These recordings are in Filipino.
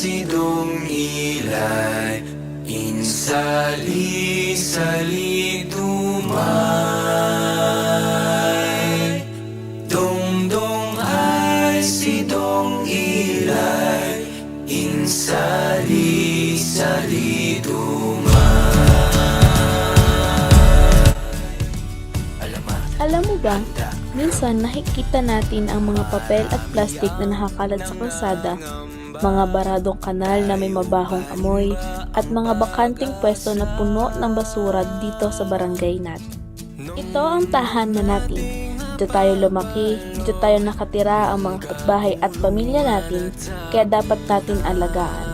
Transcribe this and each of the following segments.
sidong ilay, insali-sali dumay. Dongdong ay sidong ilay, insali-sali dumay. Alam mo ba, minsan nakikita natin ang mga papel at plastik na nakakalat sa kalsada, mga baradong kanal na may mabahong amoy, at mga bakanting pwesto na puno ng basura dito sa barangay natin. Ito ang tahanan natin. Dito tayo lumaki, dito tayo nakatira ang mga kapitbahay at pamilya natin, kaya dapat natin alagaan.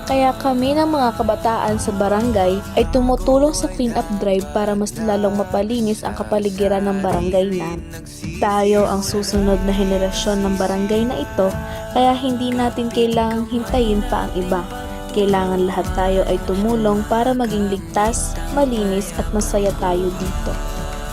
Kaya kami ng mga kabataan sa barangay ay tumutulong sa clean-up drive para mas lalong mapalinis ang kapaligiran ng barangay namin. Tayo ang susunod na henerasyon ng barangay na ito, kaya hindi natin kailangang hintayin pa ang iba. Kailangan lahat tayo ay tumulong para maging ligtas, malinis at masaya tayo dito.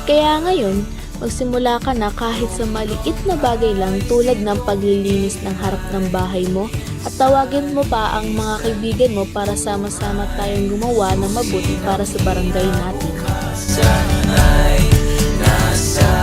Kaya ngayon, magsimula ka na kahit sa maliit na bagay lang tulad ng paglilinis ng harap ng bahay mo at tawagin mo pa ang mga kaibigan mo para sama-sama tayong gumawa ng mabuti para sa barangay natin. Sana'y nasa